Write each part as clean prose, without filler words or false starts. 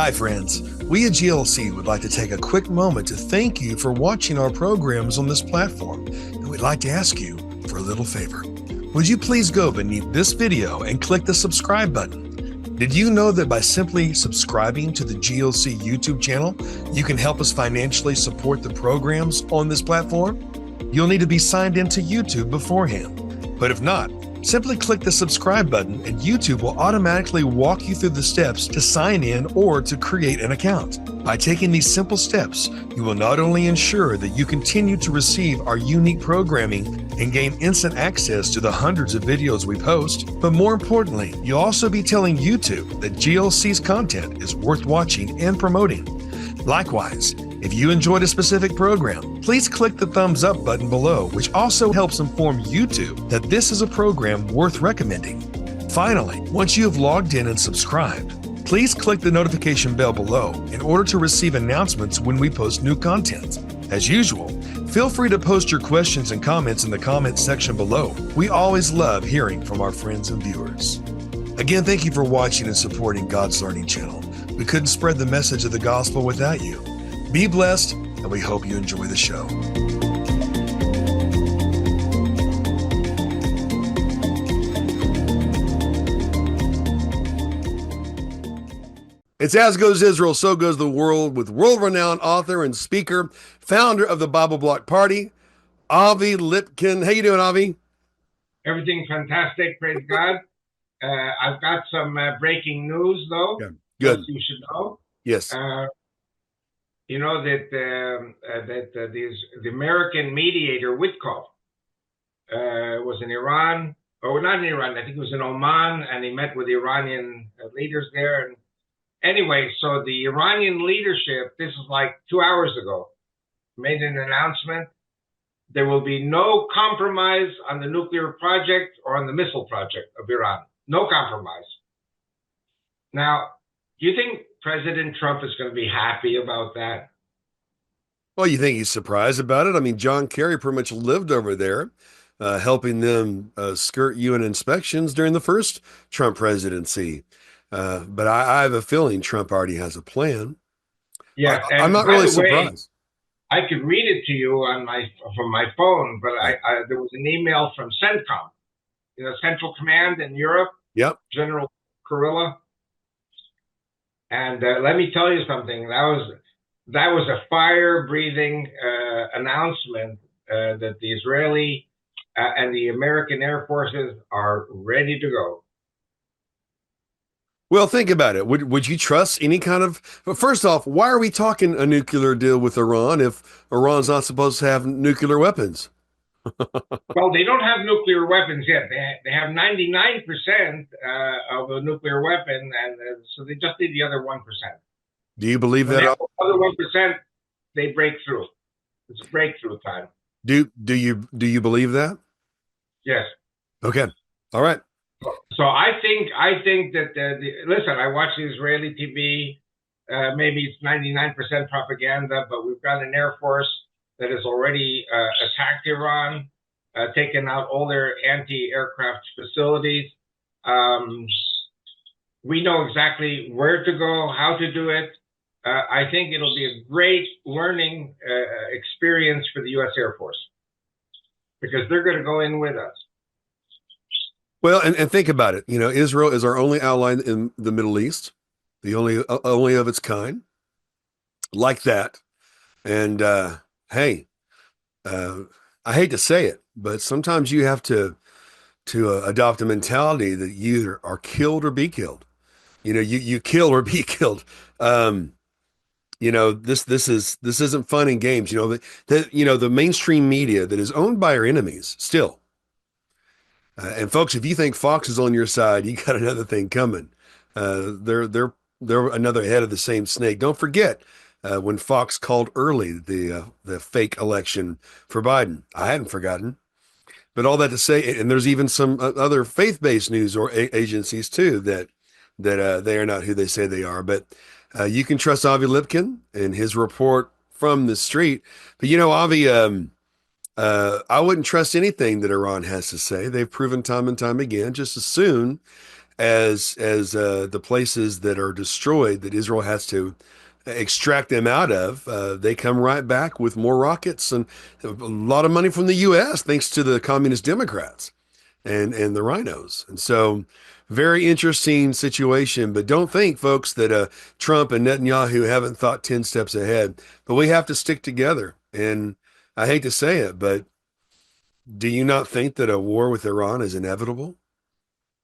Hi, friends. We at GLC would like to take a quick moment to thank you for watching our programs on this platform, and we'd like to ask you for a little favor. Would you please go beneath this video and click the subscribe button? Did you know that by simply subscribing to the GLC YouTube channel, you can help us financially support the programs on this platform? You'll need to be signed into YouTube beforehand. But if not, simply click the subscribe button and YouTube will automatically walk you through the steps to sign in or to create an account. By taking these simple steps, you will not only ensure that you continue to receive our unique programming and gain instant access to the hundreds of videos we post, but more importantly, you'll also be telling YouTube that GLC's content is worth watching and promoting. Likewise, if you enjoyed a specific program, please click the thumbs up button below, which also helps inform YouTube that this is a program worth recommending. Finally, once you have logged in and subscribed, please click the notification bell below in order to receive announcements when we post new content. As usual, feel free to post your questions and comments in the comments section below. We always love hearing from our friends and viewers. Again, thank you for watching and supporting God's Learning Channel. We couldn't spread the message of the gospel without you. Be blessed, and we hope you enjoy the show. It's As Goes Israel, So Goes the World, with world-renowned author and speaker, founder of the Bible Block Party, Avi Lipkin. How you doing, Avi? Everything fantastic, praise God. I've got some breaking news, though. Yeah. Good. You should know. Yes. You know that the American mediator Witkoff was in Iran, or not in Iran. I think it was in Oman, and he met with the Iranian leaders there. And anyway, so the Iranian leadership, this is like 2 hours ago, made an announcement. There will be no compromise on the nuclear project or on the missile project of Iran. No compromise. Now, do you think President Trump is going to be happy about that? Well, you think he's surprised about it? I mean, John Kerry pretty much lived over there, helping them skirt UN inspections during the first Trump presidency. But I have a feeling Trump already has a plan. Yeah, I'm not really surprised. I could read it to you from my phone, but there was an email from CENTCOM, Central Command in Europe. Yep. General Kurilla. And let me tell you something. That was a fire-breathing announcement that the Israeli and the American Air Forces are ready to go. Well, think about it. Would you trust any kind of? But first off, why are we talking a nuclear deal with Iran if Iran's not supposed to have nuclear weapons? Well, they don't have nuclear weapons yet. They have 99% of a nuclear weapon, and so they just need the other 1%. Do you believe that? The other 1%, they break through. It's breakthrough time. Do you believe that? Yes. Okay. All right. So I think that listen. I watch the Israeli TV. Maybe it's 99% propaganda, but we've got an Air Force that has already attacked Iran, taken out all their anti-aircraft facilities. We know exactly where to go, how to do it. I think it'll be a great learning experience for the U.S. Air Force because they're going to go in with us. Well, and think about it. Israel is our only ally in the Middle East, the only of its kind, like that. And hey, I hate to say it, but sometimes you have to adopt a mentality that you either are killed or be killed. You kill or be killed. This isn't fun and games. The mainstream media that is owned by our enemies still. And folks, if you think Fox is on your side, you got another thing coming. They're another head of the same snake. Don't forget when Fox called early the fake election for Biden. I hadn't forgotten. But all that to say, and there's even some other faith-based news or agencies too that they are not who they say they are. But you can trust Avi Lipkin and his report from the street. But Avi, I wouldn't trust anything that Iran has to say. They've proven time and time again, just as soon as the places that are destroyed that Israel has to extract them out of, they come right back with more rockets and a lot of money from the U.S. thanks to the communist Democrats and the rhinos. And so, very interesting situation. But don't think, folks, that Trump and Netanyahu haven't thought 10 steps ahead. But we have to stick together. And I hate to say it, but do you not think that a war with Iran is inevitable?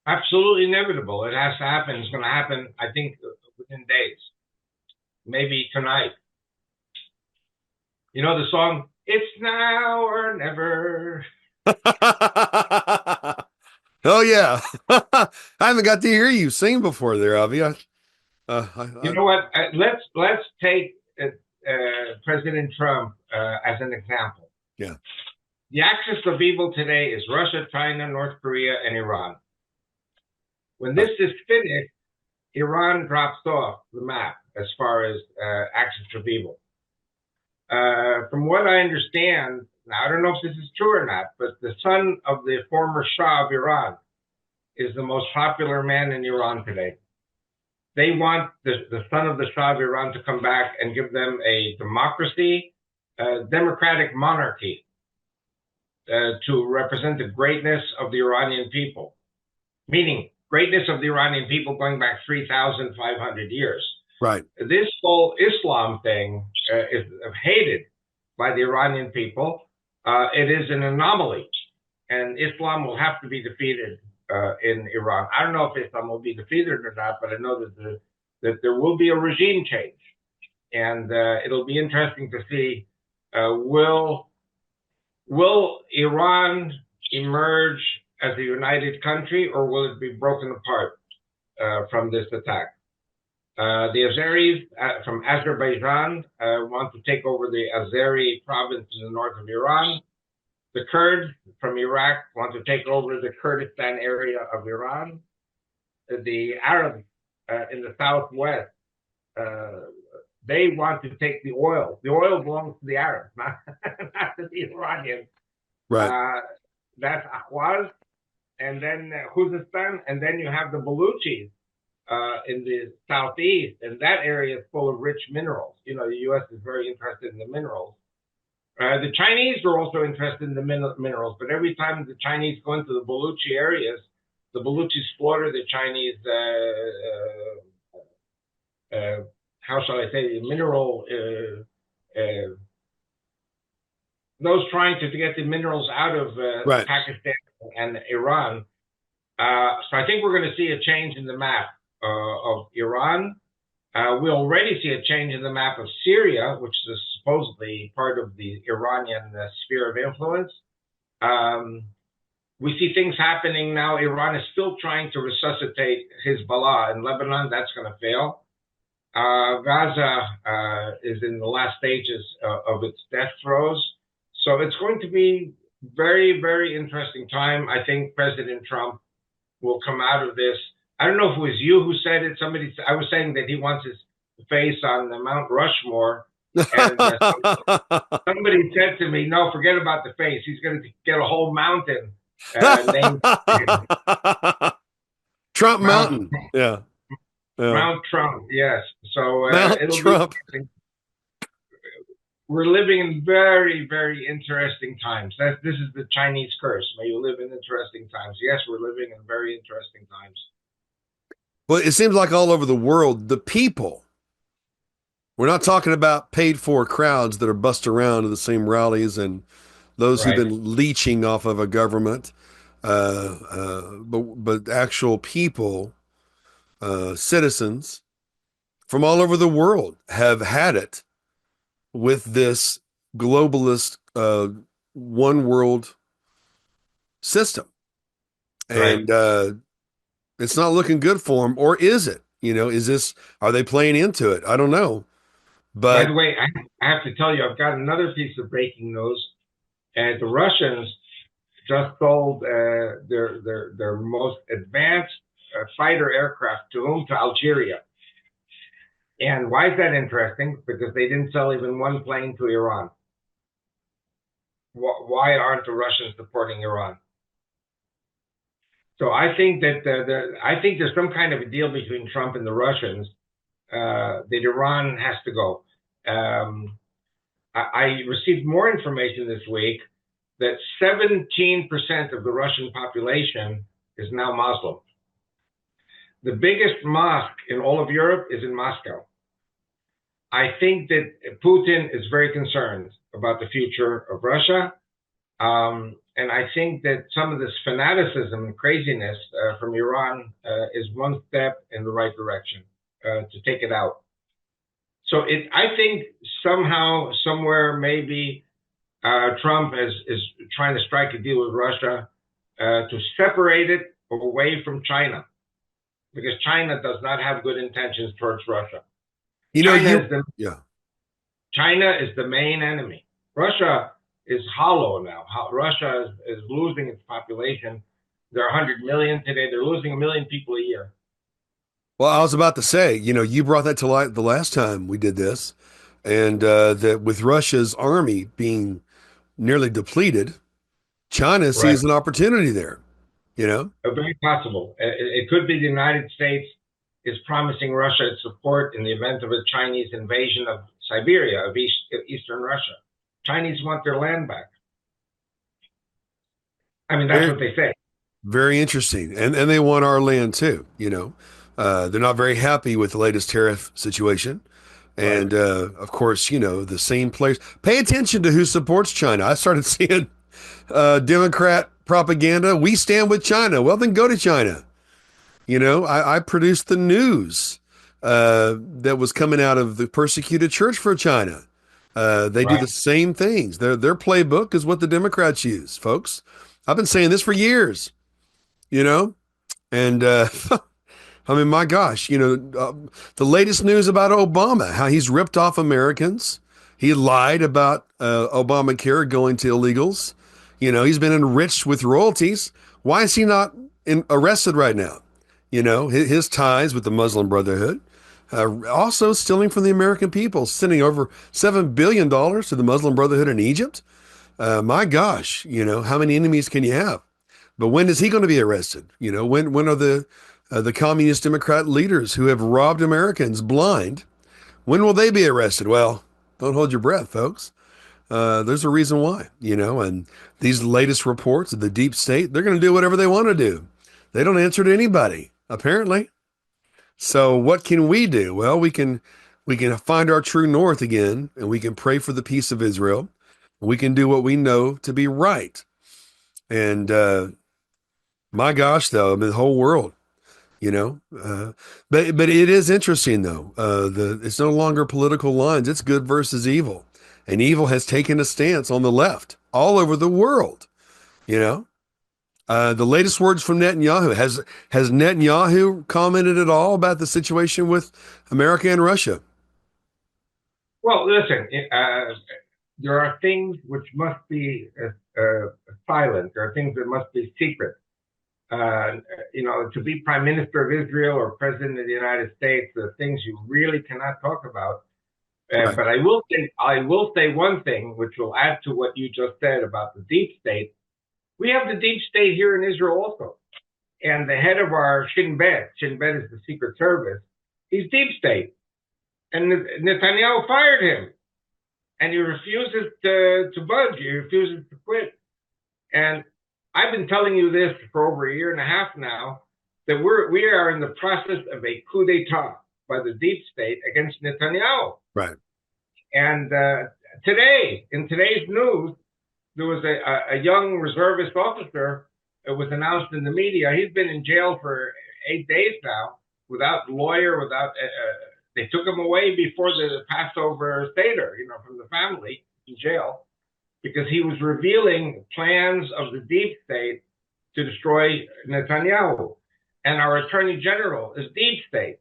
Absolutely inevitable. It has to happen. It's going to happen, I think, within days, maybe tonight. You know the song, It's Now or Never. Oh yeah, I haven't got to hear you sing before there, Avi. You know what? Let's take President Trump as an example. Yeah, The axis of evil today is Russia, China, North Korea, and Iran. When this is finished, Iran drops off the map as far as axis of evil. From what I understand, now I don't know if this is true or not, but the son of the former Shah of Iran is the most popular man in Iran today. They want the son of the Shah of Iran to come back and give them a democracy, democratic monarchy to represent the greatness of the Iranian people, meaning greatness of the Iranian people going back 3,500 years. right. This whole Islam thing is hated by the Iranian people. It is an anomaly, and Islam will have to be defeated in Iran. I don't know if Islam will be defeated or not, but I know that there will be a regime change, and it'll be interesting to see will Iran emerge as a united country, or will it be broken apart from this attack? The Azeris from Azerbaijan want to take over the Azeri province in the north of Iran. The Kurds from Iraq want to take over the Kurdistan area of Iran. The Arabs in the southwest, they want to take the oil. The oil belongs to the Arabs, not to the Iranians. Right. That's Ahwaz, and then Khuzestan, and then you have the Baluchis in the southeast, and that area is full of rich minerals. You know, the U.S. is very interested in the minerals. The Chinese are also interested in the minerals, but every time the Chinese go into the Baluchi areas, the Baluchis slaughter the Chinese, how shall I say, mineral, those trying to get the minerals out of Right. Pakistan and Iran. So I think we're going to see a change in the map of Iran. We already see a change in the map of Syria, which is supposedly part of the Iranian sphere of influence. We see things happening now. Iran is still trying to resuscitate Hezbollah in Lebanon. That's going to fail. Gaza is in the last stages of its death throes. So it's going to be very, very interesting time. I think President Trump will come out of this. I don't know if it was you who said it. I was saying that he wants his face on the Mount Rushmore. And somebody said to me, no, forget about the face. He's going to get a whole mountain named Trump Mount, Mountain. Yeah. Yeah. Mount Trump. Yes. So Mount it'll Trump. be. We're living in very, very interesting times. This is the Chinese curse. May you live in interesting times. Yes, we're living in very interesting times. Well, it seems like all over the world, the people, we're not talking about paid for crowds that are bussed around to the same rallies and those who've Right. been leeching off of a government, but actual people, citizens from all over the world have had it with this globalist one world system. Right. And it's not looking good for them, or is it? You know, are they playing into it? I don't know. By But the way, I have to tell you, I've got another piece of breaking news. And the Russians just sold their most advanced fighter aircraft to whom? To Algeria. And why is that interesting? Because they didn't sell even one plane to Iran. Why aren't the Russians supporting Iran? So I think that I think there's some kind of a deal between Trump and the Russians that Iran has to go. I received more information this week that 17% of the Russian population is now Muslim. The biggest mosque in all of Europe is in Moscow. I think that Putin is very concerned about the future of Russia. And I think that some of this fanaticism and craziness from Iran is one step in the right direction to take it out. So I think somehow, somewhere, maybe Trump is trying to strike a deal with Russia to separate it away from China, because China does not have good intentions towards Russia. Yeah. China is the main enemy. Russia is hollow now. Russia is losing its population. There are 100 million today. They're losing 1 million people a year. Well, I was about to say, you brought that to light the last time we did this, and that with Russia's army being nearly depleted, China Right. sees an opportunity there, you know? Very possible. It could be the United States is promising Russia its support in the event of a Chinese invasion of Siberia, of eastern Russia. Chinese want their land back. I mean, that's Very, what they say. very interesting. And they want our land too, They're not very happy with the latest tariff situation. Right. And of course, the same place. Pay attention to who supports China. I started seeing Democrat propaganda. We stand with China. Well, then go to China. I produced the news that was coming out of the persecuted church for China. They do the Right. same things. Their playbook is what the Democrats use, folks. I've been saying this for years, you know, and I mean, my gosh, the latest news about Obama, how he's ripped off Americans. He lied about Obamacare going to illegals. He's been enriched with royalties. Why is he not arrested right now? His ties with the Muslim Brotherhood, also stealing from the American people, sending over $7 billion to the Muslim Brotherhood in Egypt. My gosh, how many enemies can you have? But when is he going to be arrested? When are the communist Democrat leaders who have robbed Americans blind? When will they be arrested? Well, don't hold your breath, folks. There's a reason why, and these latest reports of the deep state, they're going to do whatever they want to do. They don't answer to anybody, apparently. So what can we do? Well, we can find our true north again, and we can pray for the peace of Israel. We can do what we know to be right. And my gosh, though, I mean, the whole world, you know, but it is interesting though. It's no longer political lines. It's good versus evil, and evil has taken a stance on the left all over the world. You know, the latest words from Netanyahu. Has Netanyahu commented at all about the situation with America and Russia? Well, listen, there are things which must be silent. There are things that must be secret. To be prime minister of Israel or president of the United States, there are things you really cannot talk about. Right. But I will say one thing, which will add to what you just said about the deep state. We have the deep state here in Israel also, and the head of our Shin Bet is the Secret Service. He's deep state, and Netanyahu fired him, and he refuses to budge. He refuses to quit, and I've been telling you this for over a year and a half now, that we are in the process of a coup d'etat by the deep state against Netanyahu. Right. And in today's news, there was a young reservist officer that was announced in the media. He's been in jail for 8 days now, without lawyer, they took him away before the Passover Seder, from the family in jail, because he was revealing plans of the deep state to destroy Netanyahu. And our attorney general is deep state.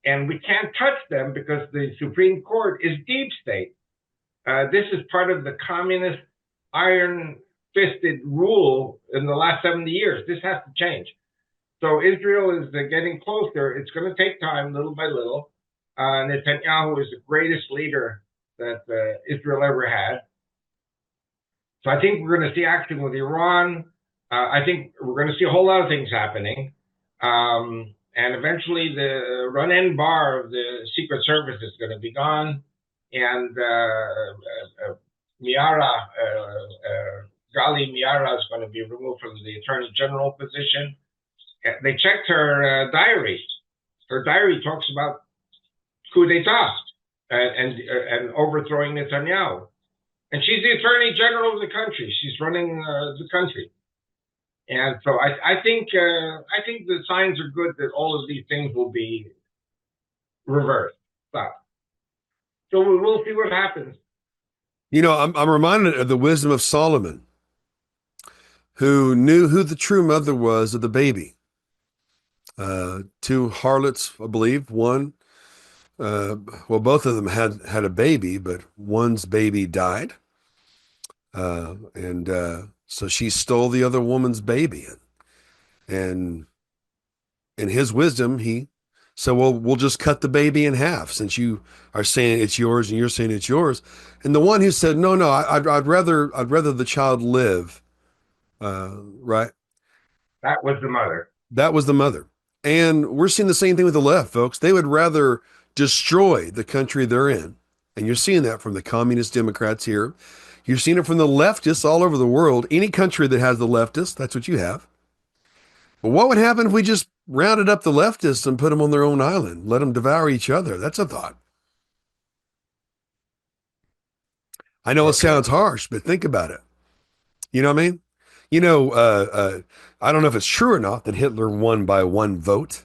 And we can't touch them because the Supreme Court is deep state. This is part of the communist iron-fisted rule in the last 70 years. This has to change. So Israel is getting closer. It's going to take time, little by little. Netanyahu is the greatest leader that Israel ever had. So I think we're going to see action with Iran. I think we're going to see a whole lot of things happening. And eventually the run end bar of the Secret Service is going to be gone. And Miara, Gali Miara is going to be removed from the Attorney General position. They checked her diary. Her diary talks about coup d'etat and overthrowing Netanyahu. And she's the Attorney General of the country. She's running the country. And so I think the signs are good that all of these things will be reversed. But so we'll see what happens. You know, I'm reminded of the wisdom of Solomon, who knew who the true mother was of the baby. Two harlots, I believe. One, well, both of them had a baby, but one's baby died, and so she stole the other woman's baby, and in his wisdom, he said, "Well, we'll just cut the baby in half, since you are saying it's yours and you're saying it's yours." And the one who said, "No, no, I'd rather the child live," right? That was the mother. That was the mother. And we're seeing the same thing with the left, folks. They would rather destroy the country they're in. And you're seeing that from the communist Democrats here. You're seeing it from the leftists all over the world. Any country that has the leftists, that's what you have. But what would happen if we just rounded up the leftists and put them on their own island, let them devour each other? That's a thought. I know it sounds harsh, but think about it. You know what I mean? You know, I don't know if it's true or not that Hitler won by one vote.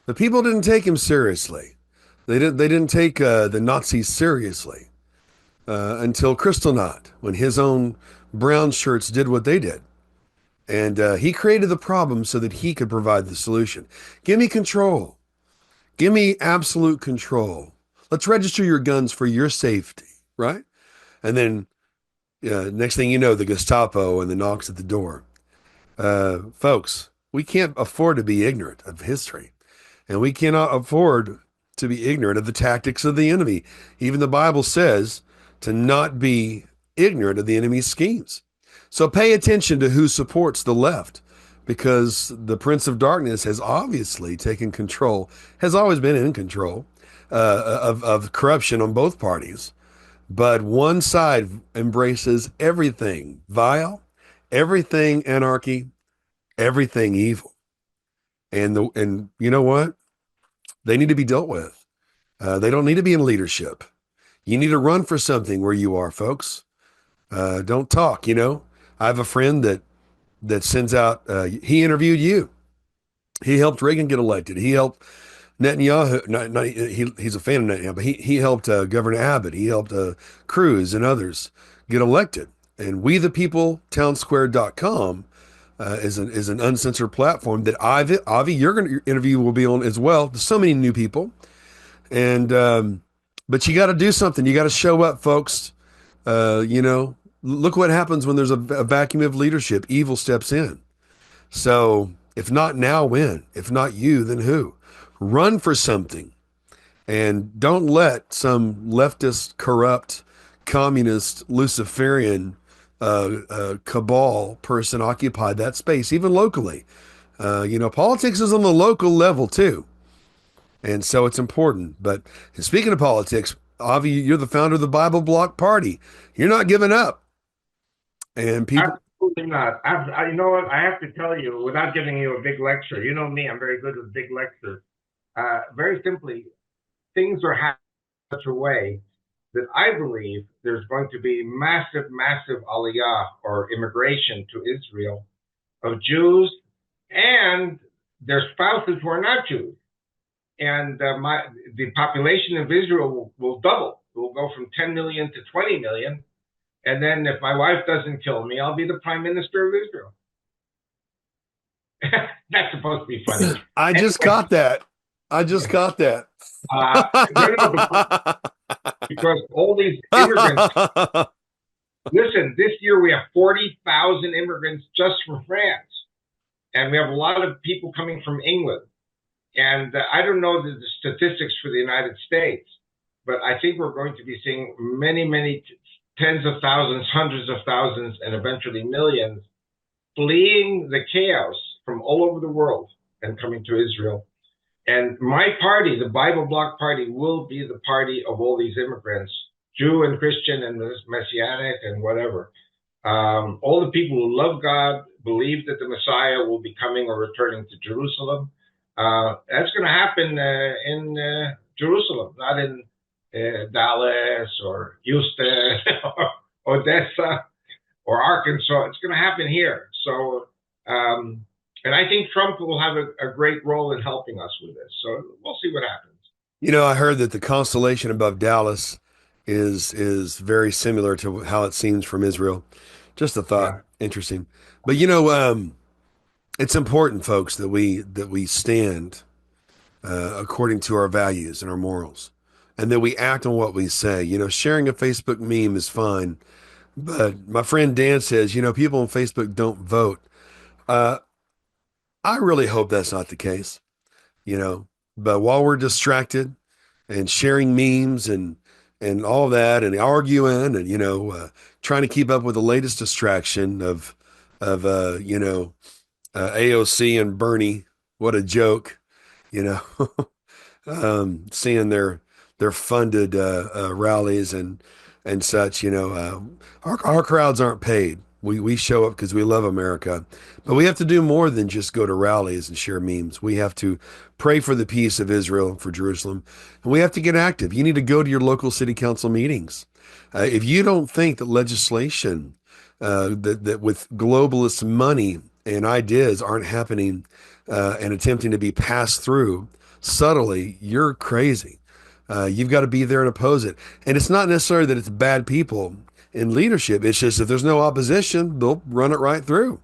The people didn't take him seriously. They didn't take the Nazis seriously until Kristallnacht, when his own brown shirts did what they did. And he created the problem so that he could provide the solution. Give me control. Give me absolute control. Let's register your guns for your safety, right? And then next thing you know, the Gestapo and the knocks at the door. Folks, we can't afford to be ignorant of history. And we cannot afford to be ignorant of the tactics of the enemy. Even the Bible says to not be ignorant of the enemy's schemes. So pay attention to who supports the left, because the Prince of Darkness has obviously taken control, has always been in control of corruption on both parties. But one side embraces everything vile, everything anarchy, everything evil. And you know what? They need to be dealt with. They don't need to be in leadership. You need to run for something where you are, folks. Don't talk. You know, I have a friend that sends out. He interviewed you. He helped Reagan get elected. He helped Netanyahu. He's a fan of Netanyahu, but he helped Governor Abbott. He helped Cruz and others get elected. And We the People Townsquare.com is an uncensored platform that Avi, your interview will be on as well. There's so many new people, and but you got to do something. You got to show up, folks. You know, look what happens when there's a vacuum of leadership. Evil steps in. So if not now, when? If not you, then who? Run for something, and don't let some leftist, corrupt, communist, Luciferian cabal person occupy that space, even locally. You know, politics is on the local level too. And so it's important. But speaking of politics, Avi, you're the founder of the Bible Block Party. You're not giving up. And people. Absolutely not. You know what? I have to tell you, without giving you a big lecture, you know me, I'm very good with big lectures. Very simply, things are happening in such a way that I believe there's going to be massive, massive aliyah or immigration to Israel of Jews and their spouses who are not Jews. And the population of Israel will double. It will go from 10 million to 20 million. And then if my wife doesn't kill me, I'll be the prime minister of Israel. That's supposed to be funny. I just got that. Because all these immigrants, listen, this year we have 40,000 immigrants just from France. And we have a lot of people coming from England. And I don't know the statistics for the United States, but I think we're going to be seeing many, many tens of thousands, hundreds of thousands, and eventually millions fleeing the chaos from all over the world and coming to Israel. And my party, the Bible Block Party, will be the party of all these immigrants, Jew and Christian and Messianic and whatever. All the people who love God, believe that the Messiah will be coming or returning to Jerusalem. That's going to happen in Jerusalem, not in Dallas or Houston or Odessa or Arkansas. It's going to happen here. So, and I think Trump will have a great role in helping us with this. So we'll see what happens. I heard that the constellation above Dallas is very similar to how it seems from Israel. Just a thought. Yeah. Interesting. But it's important, folks, that we stand according to our values and our morals, and that we act on what we say. Sharing a Facebook meme is fine, but my friend Dan says, people on Facebook don't vote. Uh, I really hope that's not the case. you know. But while we're distracted and sharing memes and all that and arguing and trying to keep up with the latest distraction of AOC and Bernie, what a joke, you know. Seeing their funded rallies and such. Our crowds aren't paid. We show up because we love America, but we have to do more than just go to rallies and share memes. We have to pray for the peace of Israel, for Jerusalem, and we have to get active. You need to go to your local city council meetings. If you don't think that legislation that with globalist money and ideas aren't happening and attempting to be passed through subtly, you're crazy. You've got to be there and oppose it. And it's not necessarily that it's bad people in leadership. It's just if there's no opposition, they'll run it right through.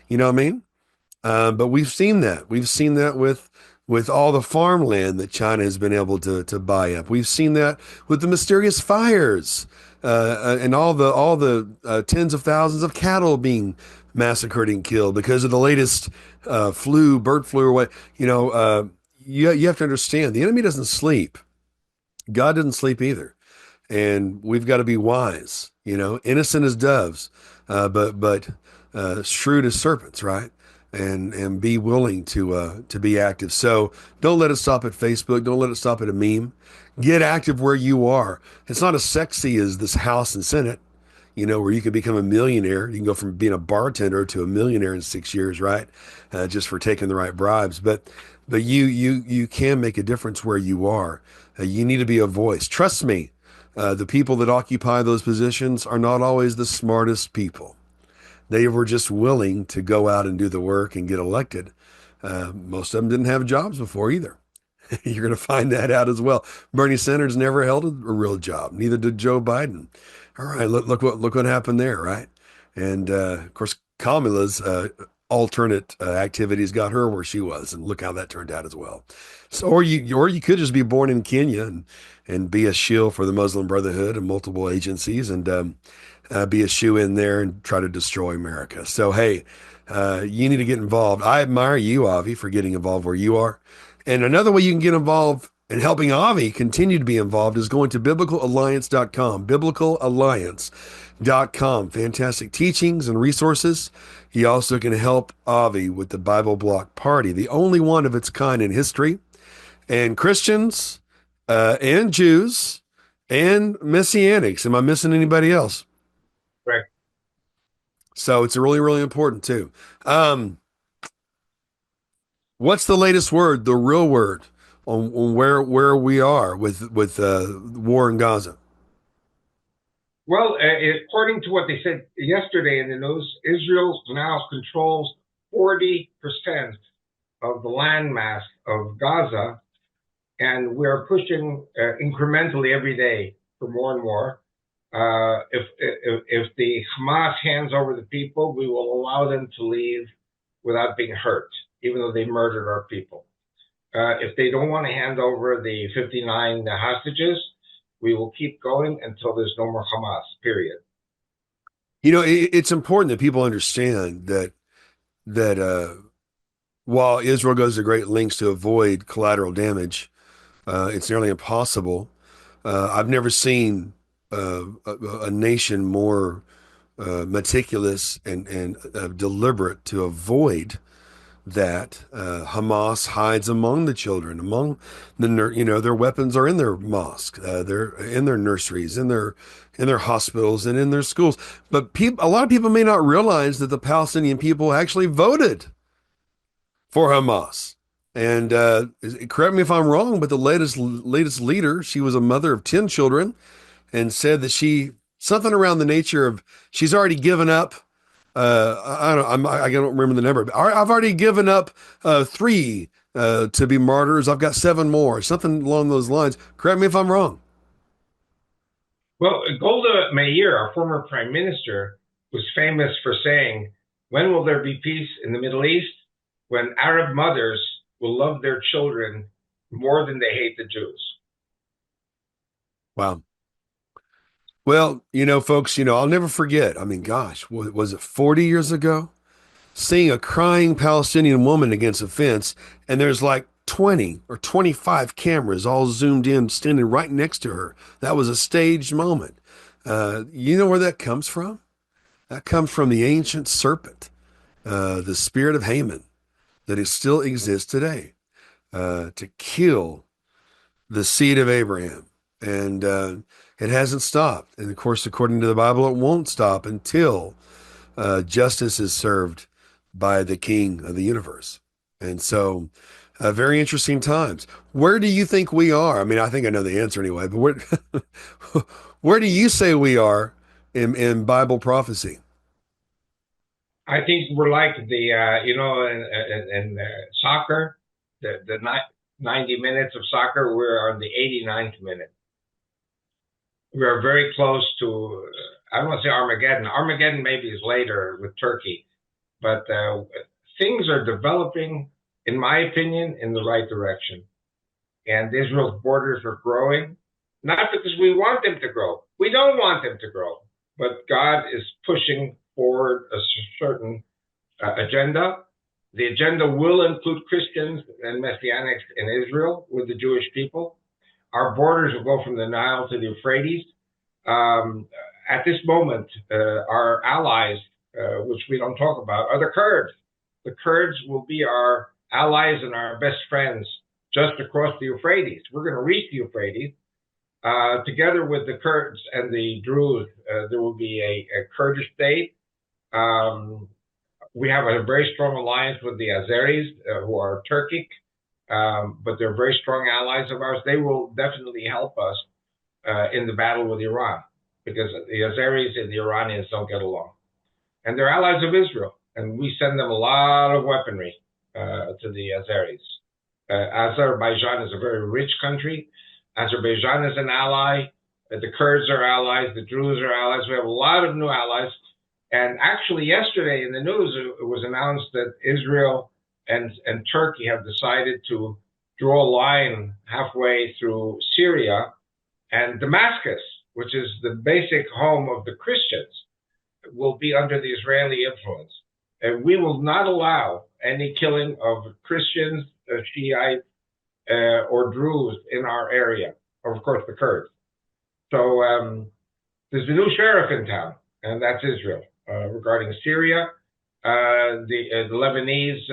You know what I mean? But we've seen that. We've seen that with all the farmland that China has been able to buy up. We've seen that with the mysterious fires and all the tens of thousands of cattle being massacred and killed because of the latest bird flu or what. You have to understand the enemy doesn't sleep. God didn't sleep either, and we've got to be wise. Innocent as doves, but shrewd as serpents, right? And be willing to be active. So don't let it stop at Facebook. Don't let it stop at a meme. Get active where you are. It's not as sexy as this House and Senate, where you can become a millionaire. You can go from being a bartender to a millionaire in 6 years, right? Just for taking the right bribes. But you can make a difference where you are. You need to be a voice. Trust me, the people that occupy those positions are not always the smartest people. They were just willing to go out and do the work and get elected. Most of them didn't have jobs before either. You're going to find that out as well. Bernie Sanders never held a real job. Neither did Joe Biden. All right, look what happened there, right? And of course, Kamala's alternate activities got her where she was, and look how that turned out as well. So, or you could just be born in Kenya and be a shill for the Muslim Brotherhood and multiple agencies and be a shoe in there and try to destroy America. So hey, you need to get involved. I admire you, Avi, for getting involved where you are. And another way you can get involved and helping Avi continue to be involved is going to biblicalalliance.com. Biblicalalliance.com. Fantastic teachings and resources. He also can help Avi with the Bible Block Party, the only one of its kind in history. And Christians and Jews and Messianics. Am I missing anybody else? Right. So it's really, really important too. What's the latest word, the real word on where we are with war in Gaza? Well, according to what they said yesterday in the news, Israel now controls 40% of the landmass of Gaza, and we're pushing incrementally every day for more and more. If the Hamas hands over the people, we will allow them to leave without being hurt, even though they murdered our people. If they don't want to hand over the 59 hostages, we will keep going until there's no more Hamas, period. It's important that people understand that while Israel goes to great lengths to avoid collateral damage, it's nearly impossible. I've never seen a nation more meticulous and deliberate to avoid that. Hamas hides among the children, among their weapons are in their mosque, they're in their nurseries, in their hospitals, and in their schools. But a lot of people may not realize that the Palestinian people actually voted for Hamas. And correct me if I'm wrong, but the latest leader, she was a mother of 10 children, and said that something around the nature of she's already given up. I don't remember the number. But I've already given up three to be martyrs. I've got seven more. Something along those lines. Correct me if I'm wrong. Well, Golda Meir, our former prime minister, was famous for saying, "When will there be peace in the Middle East? When Arab mothers will love their children more than they hate the Jews." Wow. Well, folks, I'll never forget. I mean, gosh, was it 40 years ago? Seeing a crying Palestinian woman against a fence, and there's like 20 or 25 cameras all zoomed in, standing right next to her. That was a staged moment. You know where that comes from? That comes from the ancient serpent, the spirit of Haman, that it still exists today, to kill the seed of Abraham. And it hasn't stopped. And of course, according to the Bible, it won't stop until justice is served by the King of the universe. And so, very interesting times. Where do you think we are? I mean, I think I know the answer anyway, but where do you say we are in Bible prophecy? I think we're like in soccer, the 90 minutes of soccer, we're on the 89th minute. We are very close to, I don't want to say Armageddon. Armageddon maybe is later with Turkey, but things are developing, in my opinion, in the right direction. And Israel's borders are growing, not because we want them to grow. We don't want them to grow, but God is pushing forward a certain agenda. The agenda will include Christians and Messianics in Israel with the Jewish people. Our borders will go from the Nile to the Euphrates. At this moment, our allies, which we don't talk about, are the Kurds. The Kurds will be our allies and our best friends just across the Euphrates. We're going to reach the Euphrates. Together with the Kurds and the Druze, there will be a Kurdish state. We have a very strong alliance with the Azeris, who are Turkic, but they're very strong allies of ours. They will definitely help us in the battle with Iran, because the Azeris and the Iranians don't get along. And they're allies of Israel, and we send them a lot of weaponry to the Azeris. Azerbaijan is a very rich country. Azerbaijan is an ally. The Kurds are allies. The Druze are allies. We have a lot of new allies. And actually, yesterday in the news, it was announced that Israel and Turkey have decided to draw a line halfway through Syria, and Damascus, which is the basic home of the Christians, will be under the Israeli influence. And we will not allow any killing of Christians, Shiites, or Druze in our area, or of course the Kurds. So there's a new sheriff in town, and that's Israel. Regarding Syria, the Lebanese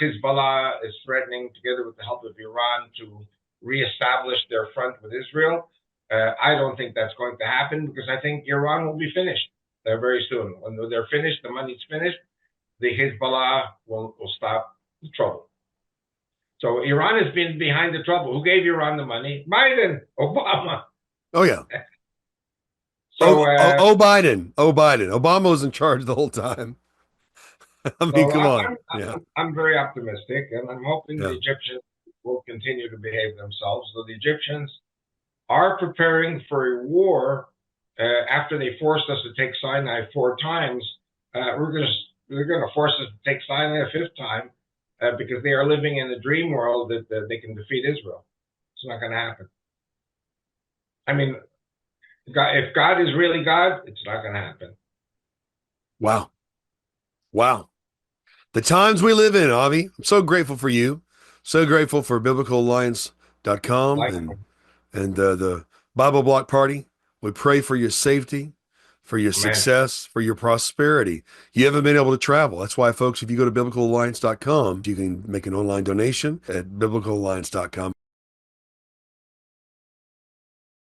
Hezbollah is threatening, together with the help of Iran, to reestablish their front with Israel. I don't think that's going to happen, because I think Iran will be finished very soon. When they're finished, the money's finished, the Hezbollah will stop the trouble. So Iran has been behind the trouble. Who gave Iran the money? Biden, Obama. Oh, yeah. So, Biden. Oh, Biden. Obama was in charge the whole time. I mean, so come on. Yeah. I'm very optimistic, and I'm hoping Yeah. the Egyptians will continue to behave themselves. So the Egyptians are preparing for a war after they forced us to take Sinai 4 times. They're going to force us to take Sinai a 5th time because they are living in a dream world that they can defeat Israel. It's not going to happen. I mean, if God is really God, it's not going to happen. Wow. Wow. The times we live in, Avi. I'm so grateful for you. So grateful for biblicalalliance.com Like, and the Bible Block Party. We pray for your safety, for your Amen. success, for your prosperity. You haven't been able to travel. That's why, folks, if you go to biblicalalliance.com, you can make an online donation at biblicalalliance.com.